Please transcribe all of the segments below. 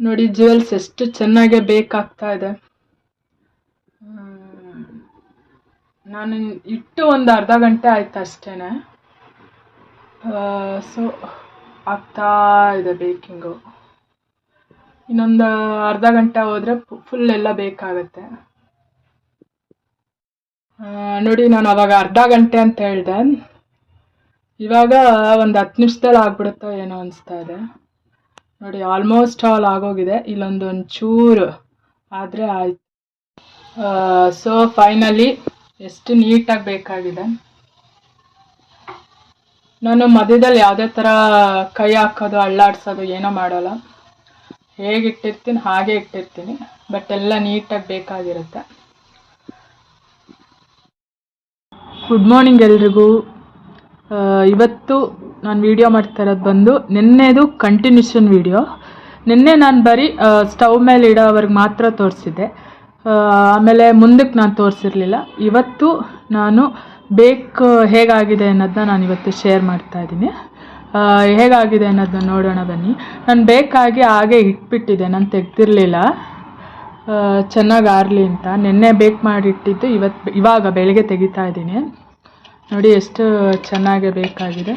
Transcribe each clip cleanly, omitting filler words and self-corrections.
ನೋಡಿ ಜ್ಯುವೆಲ್ಸ್ ಎಷ್ಟು ಚೆನ್ನಾಗಿ ಬೇಕಾಗ್ತಾ ಇದೆ. ನಾನು ಇಟ್ಟು ಒಂದು ಅರ್ಧ ಗಂಟೆ ಆಯ್ತು ಅಷ್ಟೇನೆ. ಸೊ ಆಗ್ತಾ ಇದೆ ಬೇಕಿಂಗು. ಇನ್ನೊಂದು ಅರ್ಧ ಗಂಟೆ ಹೋದ್ರೆ ಫುಲ್ ಎಲ್ಲ ಬೇಕಾಗತ್ತೆ. ನೋಡಿ ನಾನು ಅವಾಗ ಅರ್ಧ ಗಂಟೆ ಅಂತ ಹೇಳಿದೆ, ಇವಾಗ ಒಂದು 10 ನಿಮಿಷದಲ್ಲಿ ಆಗ್ಬಿಡುತ್ತೋ ಏನೋ ಅನಿಸ್ತಾ ಇದೆ. ನೋಡಿ ಆಲ್ಮೋಸ್ಟ್ ಆಲ್ ಆಗೋಗಿದೆ, ಒಂಚೂರು ಆದರೆ ಆಯ್ತು. ಸೊ ಫೈನಲಿ ಎಷ್ಟು ನೀಟಾಗಿ ಬೇಕಾಗಿದೆ. ನಾನು ಮಧ್ಯದಲ್ಲಿ ಯಾವುದೇ ಥರ ಕೈ ಹಾಕೋದು ಅಳ್ಳಾಡ್ಸೋದು ಏನೋ ಮಾಡಲ್ಲ, ಹೇಗೆ ಇಟ್ಟಿರ್ತೀನಿ ಹಾಗೆ ಇಟ್ಟಿರ್ತೀನಿ. ಬಟ್ ಎಲ್ಲ ನೀಟಾಗಿ ಬೇಕಾಗಿರುತ್ತೆ. ಗುಡ್ ಮಾರ್ನಿಂಗ್ ಎಲ್ರಿಗೂ. ಇವತ್ತು ನಾನು ವಿಡಿಯೋ ಮಾಡ್ತಾ ಇರೋದು ಬಂದು ನಿನ್ನೆದು ಕಂಟಿನ್ಯೂಷನ್ ವಿಡಿಯೋ. ನಿನ್ನೆ ನಾನು ಬರೀ ಸ್ಟವ್ ಮೇಲೆ ಇಡೋವರೆಗೆ ಮಾತ್ರ ತೋರಿಸಿದ್ದೆ, ಆಮೇಲೆ ಮುಂದಕ್ಕೆ ನಾನು ತೋರಿಸಿರಲಿಲ್ಲ. ಇವತ್ತು ನಾನು ಬೇಕ್ ಹೇಗಾಗಿದೆ ಅನ್ನೋದನ್ನ ನಾನು ಇವತ್ತು ಶೇರ್ ಮಾಡ್ತಾ ಇದ್ದೀನಿ. ಹೇಗಾಗಿದೆ ಅನ್ನೋದನ್ನ ನೋಡೋಣ ಬನ್ನಿ. ನಾನು ಬೇಕಾಗಿ ಹಾಗೆ ಇಟ್ಬಿಟ್ಟಿದ್ದೆ, ನಾನು ತೆಗ್ದಿರಲಿಲ್ಲ ಚೆನ್ನಾಗಿ ಆರಲಿ ಅಂತ. ನಿನ್ನೆ ಬೇಕ್ ಮಾಡಿಟ್ಟಿದ್ದು ಇವಾಗ ಬೆಳಗ್ಗೆ ತೆಗಿತಾ ಇದ್ದೀನಿ. ನೋಡಿ ಎಷ್ಟು ಚೆನ್ನಾಗಿ ಬೇಕಾಗಿದೆ.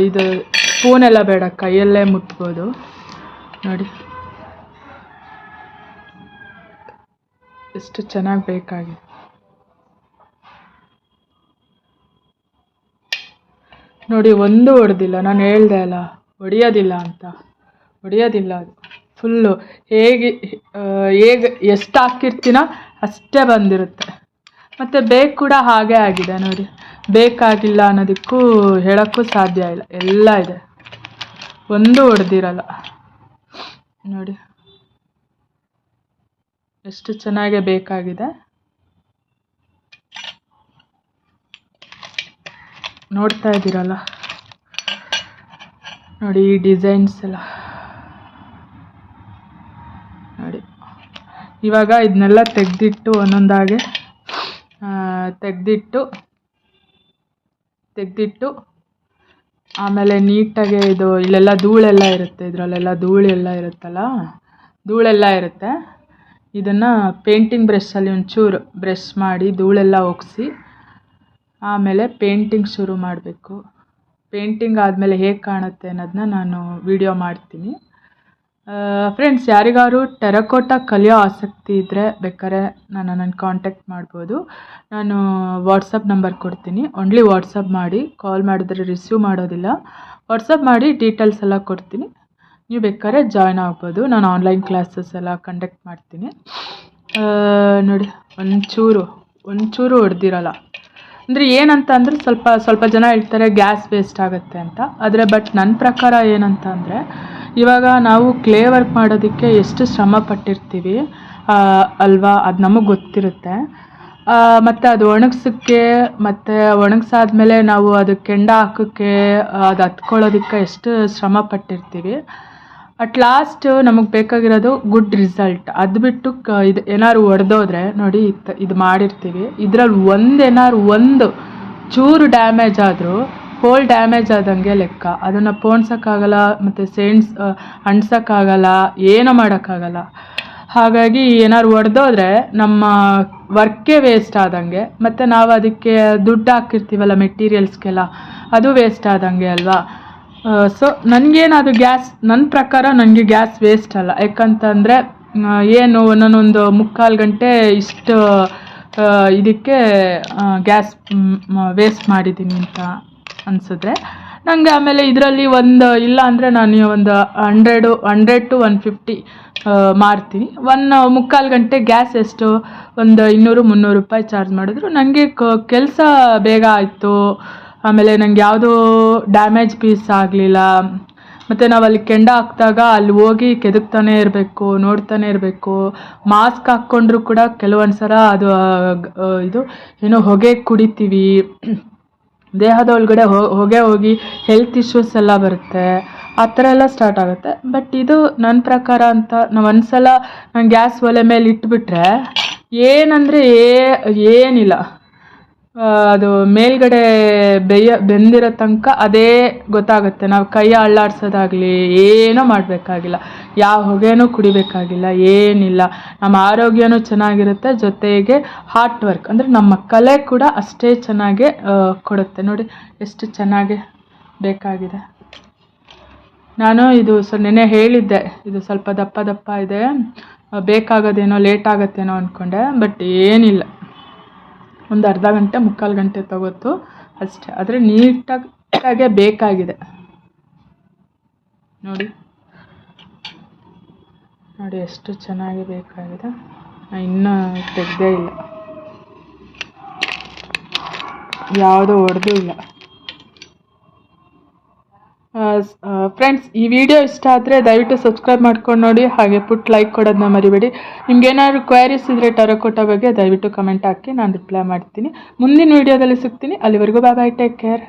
ಇದು ಸ್ಪೂನೆಲ್ಲ ಬೇಡ, ಕೈಯಲ್ಲೇ ಮುಟ್ಬೋದು. ನೋಡಿ ಎಷ್ಟು ಚೆನ್ನಾಗಿ ಬೇಕಾಗಿದೆ. ನೋಡಿ ಒಂದು ಹೊಡೆದಿಲ್ಲ. ನಾನು ಹೇಳ್ದೆ ಅಲ್ಲ ಹೊಡೆಯೋದಿಲ್ಲ ಅಂತ, ಹೊಡೆಯೋದಿಲ್ಲ. ಅದು ಫುಲ್ಲು ಹೇಗೆ ಎಷ್ಟು ಹಾಕಿರ್ತೀನೋ ಅಷ್ಟೇ ಬಂದಿರುತ್ತೆ. ಮತ್ತು ಬೇಕ್ ಕೂಡ ಹಾಗೆ ಆಗಿದೆ. ನೋಡಿ ಬೇಕಾಗಿಲ್ಲ ಅನ್ನೋದಕ್ಕೂ ಹೇಳೋಕ್ಕೂ ಸಾಧ್ಯ ಇಲ್ಲ, ಎಲ್ಲ ಇದೆ, ಒಂದು ಹೊಡೆದಿರಲ್ಲ. ನೋಡಿ ಎಷ್ಟು ಚೆನ್ನಾಗಿ ಬೇಕಾಗಿದೆ. ನೋಡ್ತಾ ಇದ್ದೀರಲ್ಲ, ನೋಡಿ ಈ ಡಿಸೈನ್ಸ್ ಎಲ್ಲ ನೋಡಿ. ಇವಾಗ ಇದನ್ನೆಲ್ಲ ತೆಗೆದಿಟ್ಟು ಒಂದೊಂದಾಗೆ ತೆಗೆದಿಟ್ಟು ಆಮೇಲೆ ನೀಟಾಗೆ ಇಲ್ಲೆಲ್ಲ ಧೂಳೆಲ್ಲ ಇರುತ್ತೆ, ಇದರಲ್ಲೆಲ್ಲ ಧೂಳೆಲ್ಲ ಇರುತ್ತೆ. ಇದನ್ನು ಪೇಂಟಿಂಗ್ ಬ್ರಷಲ್ಲಿ ಒಂಚೂರು ಬ್ರಷ್ ಮಾಡಿ ಧೂಳೆಲ್ಲ ಒಗ್ಸಿ ಆಮೇಲೆ ಪೇಂಟಿಂಗ್ ಶುರು ಮಾಡಬೇಕು. ಪೇಂಟಿಂಗ್ ಆದಮೇಲೆ ಹೇಗೆ ಕಾಣುತ್ತೆ ಅನ್ನೋದನ್ನ ನಾನು ವಿಡಿಯೋ ಮಾಡ್ತೀನಿ. ಫ್ರೆಂಡ್ಸ್, ಯಾರಿಗಾದ್ರು ಟೆರಕೋಟಾ ಕಲಿಯೋ ಆಸಕ್ತಿ ಇದ್ದರೆ ಬೇಕಾದ್ರೆ ನನ್ನನ್ನು ಕಾಂಟ್ಯಾಕ್ಟ್ ಮಾಡ್ಬೋದು. ನಾನು ವಾಟ್ಸಪ್ ನಂಬರ್ ಕೊಡ್ತೀನಿ. ಓನ್ಲಿ ವಾಟ್ಸಪ್ ಮಾಡಿ, ಕಾಲ್ ಮಾಡಿದ್ರೆ ರಿಸೀವ್ ಮಾಡೋದಿಲ್ಲ. ವಾಟ್ಸಪ್ ಮಾಡಿ ಡೀಟೇಲ್ಸ್ ಎಲ್ಲ ಕೊಡ್ತೀನಿ, ನೀವು ಬೇಕಾದ್ರೆ ಜಾಯ್ನ್ ಆಗ್ಬೋದು. ನಾನು ಆನ್ಲೈನ್ ಕ್ಲಾಸಸ್ ಎಲ್ಲ ಕಂಡಕ್ಟ್ ಮಾಡ್ತೀನಿ. ನೋಡಿ ಒಂಚೂರು ಹೊಡೆದಿರಲ್ಲ. ಅಂದರೆ ಏನಂತ ಅಂದರೆ ಸ್ವಲ್ಪ ಜನ ಹೇಳ್ತಾರೆ ಗ್ಯಾಸ್ ವೇಸ್ಟ್ ಆಗುತ್ತೆ ಅಂತ. ಆದರೆ ಬಟ್ ನನ್ನ ಪ್ರಕಾರ ಏನಂತ ಅಂದರೆ, ಇವಾಗ ನಾವು ಕ್ಲೇ ವರ್ಕ್ ಮಾಡೋದಕ್ಕೆ ಎಷ್ಟು ಶ್ರಮ ಪಟ್ಟಿರ್ತೀವಿ ಅಲ್ವಾ, ಅದು ನಮಗೆ ಗೊತ್ತಿರುತ್ತೆ. ಮತ್ತು ಅದು ಒಣಗ್ಸೋಕ್ಕೆ, ಮತ್ತು ಒಣಗಿಸಾದ್ಮೇಲೆ ನಾವು ಅದು ಕೆಂಡ ಹಾಕೋಕ್ಕೆ, ಅದು ಹತ್ಕೊಳ್ಳೋದಕ್ಕೆ ಎಷ್ಟು ಶ್ರಮ ಪಟ್ಟಿರ್ತೀವಿ. ಅಟ್ ಲಾಸ್ಟ್ ನಮಗೆ ಬೇಕಾಗಿರೋದು ಗುಡ್ ರಿಸಲ್ಟ್. ಅದು ಬಿಟ್ಟು ಇದು ಏನಾದ್ರು ಒಡೆದೋದ್ರೆ ನೋಡಿ, ಇದು ಮಾಡಿರ್ತೀವಿ, ಇದರಲ್ಲಿ ಒಂದು ಚೂರು ಡ್ಯಾಮೇಜ್ ಆದರೂ ಹೋಲ್ ಡ್ಯಾಮೇಜ್ ಆದಂಗೆ ಲೆಕ್ಕ. ಅದನ್ನು ಪೋಣ್ಸೋಕ್ಕಾಗಲ್ಲ, ಮತ್ತು ಅಂಟ್ಸೋಕ್ಕಾಗಲ್ಲ, ಏನೂ ಮಾಡೋಕ್ಕಾಗಲ್ಲ. ಹಾಗಾಗಿ ಏನಾದ್ರು ಒಡೆದೋದ್ರೆ ನಮ್ಮ ವರ್ಕೇ ವೇಸ್ಟ್ ಆದಂಗೆ, ಮತ್ತು ನಾವು ಅದಕ್ಕೆ ದುಡ್ಡು ಹಾಕಿರ್ತೀವಲ್ಲ ಮೆಟೀರಿಯಲ್ಸ್ಗೆಲ್ಲ, ಅದು ವೇಸ್ಟ್ ಆದಂಗೆ ಅಲ್ವಾ. ಸೊ ನನಗೇನದು ನನ್ನ ಪ್ರಕಾರ ನನಗೆ ಗ್ಯಾಸ್ ವೇಸ್ಟ್ ಅಲ್ಲ. ಯಾಕಂತಂದರೆ ಏನು ಒಂದೊಂದು 3/4 ಗಂಟೆ ಇಷ್ಟು ಇದಕ್ಕೆ ಗ್ಯಾಸ್ ವೇಸ್ಟ್ ಮಾಡಿದ್ದೀನಿ ಅಂತ ಅನಿಸಿದ್ರೆ ನನಗೆ. ಆಮೇಲೆ ಇದರಲ್ಲಿ ಇಲ್ಲ ಅಂದರೆ ನಾನು ಒಂದು 100 to 150 ಮಾರ್ತೀನಿ. 3/4 ಗಂಟೆ ಗ್ಯಾಸ್ ಎಷ್ಟು, ಒಂದು 200-300 ರೂಪಾಯಿ ಚಾರ್ಜ್ ಮಾಡಿದ್ರು ನನಗೆ ಕೆಲಸ ಬೇಗ ಆಯಿತು. ಆಮೇಲೆ ನನಗೆ ಯಾವುದೋ ಡ್ಯಾಮೇಜ್ ಪೀಸ್ ಆಗಲಿಲ್ಲ. ಮತ್ತು ನಾವು ಅಲ್ಲಿ ಕೆಂಡ ಹಾಕಿದಾಗ ಅಲ್ಲಿ ಹೋಗಿ ಕೆದಕ್ತಾನೆ ಇರಬೇಕು, ನೋಡ್ತಾನೆ ಇರಬೇಕು. ಮಾಸ್ಕ್ ಹಾಕ್ಕೊಂಡ್ರೂ ಕೂಡ ಕೆಲವೊಂದು ಸಲ ಅದು ಏನೋ ಹೊಗೆ ಕುಡಿತೀವಿ, ದೇಹದ ಒಳಗಡೆ ಹೊಗೆ ಹೋಗಿ ಹೆಲ್ತ್ ಇಶ್ಯೂಸ್ ಎಲ್ಲ ಬರುತ್ತೆ, ಆ ಥರ ಎಲ್ಲ ಸ್ಟಾರ್ಟ್ ಆಗುತ್ತೆ. ಬಟ್ ಇದು ನನ್ನ ಪ್ರಕಾರ ಅಂತ, ನಾವು ಒಂದ್ಸಲ ನಾನು ಗ್ಯಾಸ್ ಒಲೆ ಮೇಲೆ ಇಟ್ಬಿಟ್ರೆ ಏನಂದರೆ ಏನಿಲ್ಲ. ಅದು ಮೇಲ್ಗಡೆ ಬೆಂದಿರೋ ತನಕ ಅದೇ ಗೊತ್ತಾಗುತ್ತೆ. ನಾವು ಕೈ ಅಳ್ಳಾಡ್ಸೋದಾಗಲಿ ಏನೂ ಮಾಡಬೇಕಾಗಿಲ್ಲ, ಯಾವ ಹೊಗೆನೂ ಕುಡಿಬೇಕಾಗಿಲ್ಲ, ಏನಿಲ್ಲ. ನಮ್ಮ ಆರೋಗ್ಯನೂ ಚೆನ್ನಾಗಿರುತ್ತೆ, ಜೊತೆಗೆ ಹಾರ್ಟ್ ವರ್ಕ್ ಅಂದರೆ ನಮ್ಮ ಕಲೆ ಕೂಡ ಅಷ್ಟೇ ಚೆನ್ನಾಗಿ ಕೊಡುತ್ತೆ. ನೋಡಿ ಎಷ್ಟು ಚೆನ್ನಾಗಿ ಬೇಕಾಗಿದೆ. ನಾನು ಇದು ನೆನ್ನೆ ಹೇಳಿದ್ದೆ, ಇದು ಸ್ವಲ್ಪ ದಪ್ಪ ದಪ್ಪ ಇದೆ, ಬೇಕಾಗೋದೇನೋ ಲೇಟ್ ಆಗುತ್ತೇನೋ ಅಂದ್ಕೊಂಡೆ. ಬಟ್ ಏನಿಲ್ಲ, ಒಂದು ಅರ್ಧ ಗಂಟೆ 3/4 ಗಂಟೆ ತಗೋತು ಅಷ್ಟೇ. ಆದರೆ ನೀಟಾಗೆ ಬೇಕಾಗಿದೆ. ನೋಡಿ ನೋಡಿ ಎಷ್ಟು ಚೆನ್ನಾಗಿ ಬೇಕಾಗಿದೆ. ಇನ್ನೂ ತೆಗ್ದೇ ಇಲ್ಲ, ಯಾವುದೂ ಒಡೆದೂ ಇಲ್ಲ. ಫ್ರೆಂಡ್ಸ್, ಈ ವಿಡಿಯೋ ಇಷ್ಟ ಆದರೆ ದಯವಿಟ್ಟು ಸಬ್ಸ್ಕ್ರೈಬ್ ಮಾಡ್ಕೊಂಡು ನೋಡಿ, ಹಾಗೆ ಪುಟ್ ಲೈಕ್ ಕೊಡೋದನ್ನ ಮರಿಬೇಡಿ. ನಿಮ್ಗೇನಾದ್ರು ಕ್ವೈರೀಸ್ ಇದ್ದರೆ ಟೆರಕೋಟಾ ಬಗ್ಗೆ ದಯವಿಟ್ಟು ಕಮೆಂಟ್ ಹಾಕಿ, ನಾನು ರಿಪ್ಲೈ ಮಾಡ್ತೀನಿ. ಮುಂದಿನ ವಿಡಿಯೋದಲ್ಲಿ ಸಿಗ್ತೀನಿ. ಅಲ್ಲಿವರೆಗೂ ಬಾಯ್ ಬಾಯ್, ಟೇಕ್ ಕೇರ್.